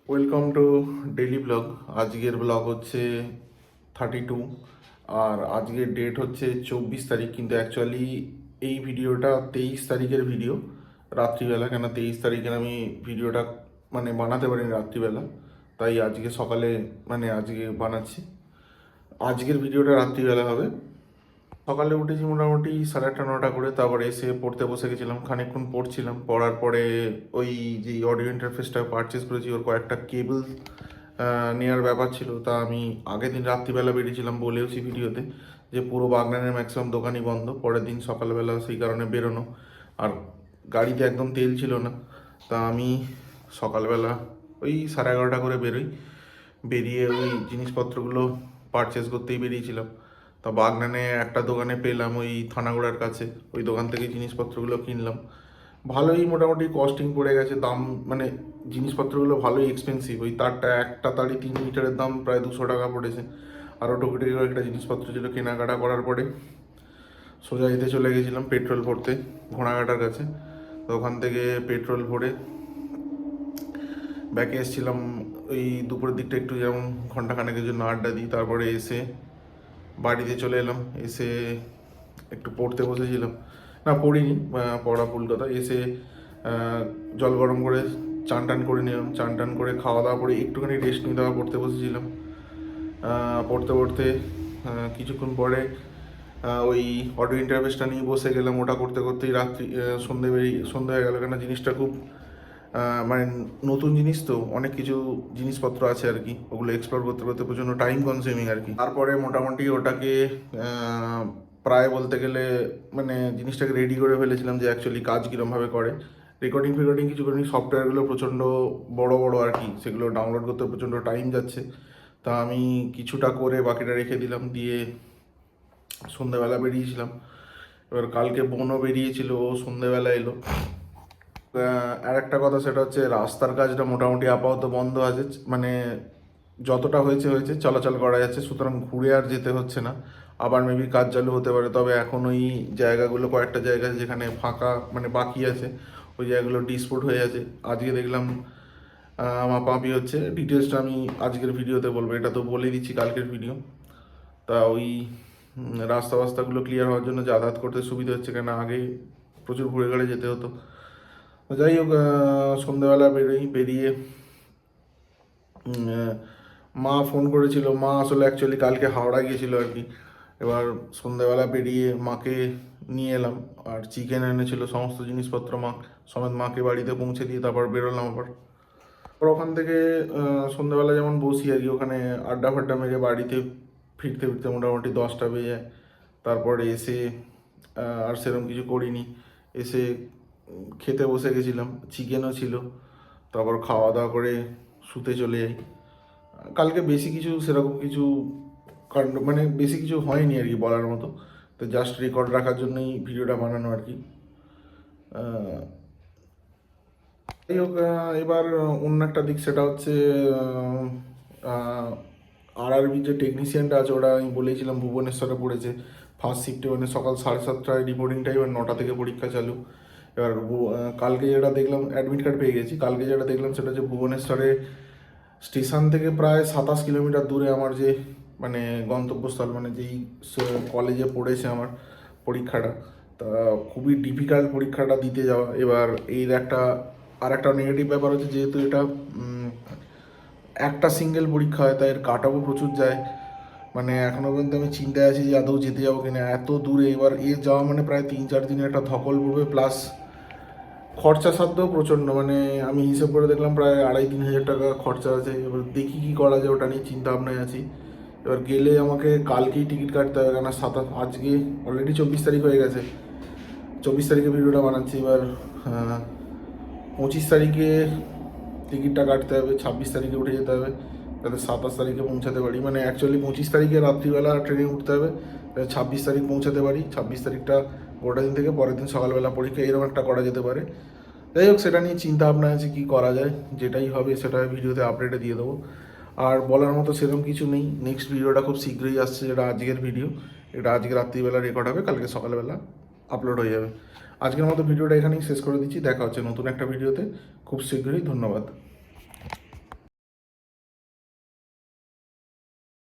Welcome to daily blog. আজকের blog হচ্ছে 32 আর আজকের ডেট হচ্ছে 24 তারিখ, কিন্তু অ্যাকচুয়ালি এই ভিডিওটা 23 তারিখের ভিডিও রাত্রিবেলা। কেন 23 তারিখের আমি ভিডিওটা বানাতে পারিনি রাত্রিবেলা, তাই আজকে সকালে আজকে বানাচ্ছি। আজকের ভিডিওটা রাত্রিবেলা হবে। সকালে উঠেছি মোটামুটি 8:30-9টা করে, তারপরে এসে পড়তে বসে গেছিলাম, খানিকক্ষণ পড়ছিলাম। পড়ার পরে ওই যে অডিও ইন্টারফেসটা পারচেস করেছি ওর কয়েকটা কেবল নেওয়ার ব্যাপার ছিল। তা আমি আগের দিন রাত্রিবেলা বেরিয়েছিলাম, বলেওছি ভিডিওতে যে পুরো বাগনানের ম্যাক্সিমাম দোকানই বন্ধ, পরের দিন সকালবেলা সেই কারণে বেরোনো। আর গাড়িতে একদম তেল ছিল না, তা আমি সকালবেলা ওই 11:30 করে বেরোই। বেরিয়ে ওই জিনিসপত্রগুলো পারচেস করতেই বেরিয়েছিলাম। তা বাগনানে একটা দোকানে পেলাম ওই থানাগোড়ার কাছে, ওই দোকান থেকে জিনিসপত্রগুলো কিনলাম। ভালোই মোটামুটি কস্টিং পড়ে গেছে, দাম জিনিসপত্রগুলো ভালোই এক্সপেন্সিভ। ওই তারটা একটা তারই 3 মিটারের দাম প্রায় 200 টাকা পড়েছে। আরও টুকিটাকি একটা জিনিসপত্র ছিল, কেনাকাটা করার পরে সোজা এতে চলে গেছিলাম পেট্রোল ভরতে ঘোড়াঘাটার কাছে। তো ওখান থেকে পেট্রোল ভরে ব্যাকে এসেছিলাম। ওই দুপুরের দিকটা একটু যেমন ঘন্টাখানেকের জন্য আড্ডা দিই, তারপরে এসে বাড়িতে চলে এলাম। এসে একটু পড়তে বসেছিলাম, না পড়িনি, পড়া ভুল কথা। এসে জল গরম করে চান টান করে নিলাম, চান টান করে খাওয়া দাওয়া করে একটুখানি রেস্ট নিয়ে দেওয়া পড়তে বসেছিলাম। পড়তে পড়তে কিছুক্ষণ পরে ওই অডিও ইন্টারফেসটা নিয়ে বসে গেলাম। ওটা করতে করতেই রাত্রি সন্ধে হয়ে গেল। কেন জিনিসটা খুব মানে নতুন জিনিস, তো অনেক কিছু জিনিসপত্র আছে আর কি, ওগুলো এক্সপ্লোর করতে করতে প্রচণ্ড টাইম কনজিউমিং আর কি। তারপরে মোটামুটি ওটাকে প্রায় বলতে গেলে জিনিসটাকে রেডি করে ফেলেছিলাম যে অ্যাকচুয়ালি কাজ কীরমভাবে করে। রেকর্ডিং কিছু করিনি, সফটওয়্যারগুলো প্রচণ্ড বড় বড় আর কি, সেগুলো ডাউনলোড করতে প্রচণ্ড টাইম যাচ্ছে। তা আমি কিছুটা করে বাকিটা রেখে দিলাম, দিয়ে সন্ধ্যেবেলা বেরিয়েছিলাম। এবার কালকে বোনও বেরিয়েছিল, ও সন্ধ্যেবেলা এলো। আর একটা কথা, সেটা হচ্ছে রাস্তার কাজটা মোটামুটি আপাতত বন্ধ আছে, যতটা হয়েছে হয়েছে, চলাচল করা যাচ্ছে, সুতরাং ঘুরে আর যেতে হচ্ছে না। আবার মেবি কাজ চালু হতে পারে, তবে এখন ওই জায়গাগুলো কয়েকটা জায়গা যেখানে ফাঁকা বাকি আছে, ওই জায়গাগুলো ডিসপুট হয়ে আছে। আজকে দেখলাম মাপামাপি হচ্ছে। ডিটেলসটা আমি আজকের ভিডিওতে বলবো, এটা তো বলে দিচ্ছি কালকের ভিডিও। তা ওই রাস্তাগুলো ক্লিয়ার হওয়ার জন্য যাতায়াত করতে সুবিধা হচ্ছে, কেন আগে প্রচুর ঘুরে ঘুরে যেতে হতো। যাই হোক, সন্ধ্যেবেলা বেরিয়ে মা ফোন করেছিল। মা আসলে অ্যাকচুয়ালি কালকে হাওড়া গিয়েছিল আর কি। এবার সন্ধ্যেবেলা বেরিয়ে মাকে নিয়ে এলাম, আর চিকেন এনেছিল, সমস্ত জিনিসপত্র মা সমেত মাকে বাড়িতে পৌঁছে দিয়ে তারপর বেরোলাম আবার। ওখান থেকে সন্ধ্যেবেলা যেমন বসি আর কি, ওখানে আড্ডা ফাড্ডা মেরে বাড়িতে ফিরতে ফিরতে মোটামুটি 10টা বেজে যায়। তারপরে এসে আর সেরকম কিছু করিনি, এসে খেতে বসে গেছিলাম, চিকেনও ছিল। তারপর খাওয়া দাওয়া করে শুতে চলে যাই। কালকে বেশি কিছু সেরকম কিছু কাণ্ড বেশি কিছু হয়নি আর কি বলার মতো, তো জাস্ট রেকর্ড রাখার জন্যই ভিডিওটা বানানো আর কি। যাই হোক, এবার অন্য একটা দিক, সেটা হচ্ছে আরআরবি যে টেকনিশিয়ানটা আছে, ওটা আমি বলেছিলাম ভুবনেশ্বরে পড়েছে ফার্স্ট শিফটে, সকাল 7:30টায় রিপোর্টিং টাইম, আর 9টা থেকে পরীক্ষা চালু। এবার কালকে যেটা দেখলাম, অ্যাডমিট কার্ড পেয়ে গেছি। কালকে যেটা দেখলাম সেটা হচ্ছে ভুবনেশ্বরে স্টেশন থেকে প্রায় 27 কিলোমিটার দূরে আমার যে গন্তব্যস্থল, যেই কলেজে পড়েছে আমার পরীক্ষাটা, তা খুবই ডিফিকাল্ট পরীক্ষাটা দিতে যাওয়া। এবার এর আর একটা নেগেটিভ ব্যাপার হচ্ছে, যেহেতু এটা একটা সিঙ্গেল পরীক্ষা হয়, তাই এর কাট অফও প্রচুর যায়। এখনও পর্যন্ত আমি চিন্তায় আছি যে আদৌ যেতে যাবো কিনা, এত দূরে। এবার এর যাওয়া প্রায় 3-4 দিনের একটা ধকল পড়বে, প্লাস খরচা সাধ্যও প্রচণ্ড। আমি হিসেব করে দেখলাম প্রায় 2,500-3,000 টাকা খরচা আছে। এবার দেখি কী করা যায়, ওটা নিয়ে চিন্তা ভাবনায় আছি। এবার গেলে আমাকে কালকেই টিকিট কাটতে হবে, কেন আজকে অলরেডি 24 তারিখ হয়ে গেছে। 24 তারিখে ভিডিওটা বানাচ্ছি। এবার 25 তারিখে টিকিটটা কাটতে হবে, 26 তারিখে উঠে যেতে হবে, যাতে 27 তারিখে পৌঁছাতে পারি। অ্যাকচুয়ালি 25 তারিখে রাত্রিবেলা ট্রেনে উঠতে হবে, 26 তারিখ পৌঁছাতে পারি। 26 তারিখটা গোটা দিন থেকে পরের দিন সকালবেলা পরীক্ষা, এরকম একটা করা যেতে পারে। যাই হোক, সেটা নিয়ে চিন্তা ভাবনা আছে কী করা যায়। যেটাই হবে সেটা ভিডিওতে আপডেটে দিয়ে দেবো। আর বলার মতো সেরকম কিছু নেই। নেক্সট ভিডিওটা খুব শীঘ্রই আসছে, যেটা আজকের ভিডিও। এটা আজকে রাত্রিবেলা রেকর্ড হবে, কালকে সকালবেলা আপলোড হয়ে যাবে। আজকের মতো ভিডিওটা এখানেই শেষ করে দিচ্ছি। দেখা হচ্ছে নতুন একটা ভিডিওতে খুব শীঘ্রই। ধন্যবাদ।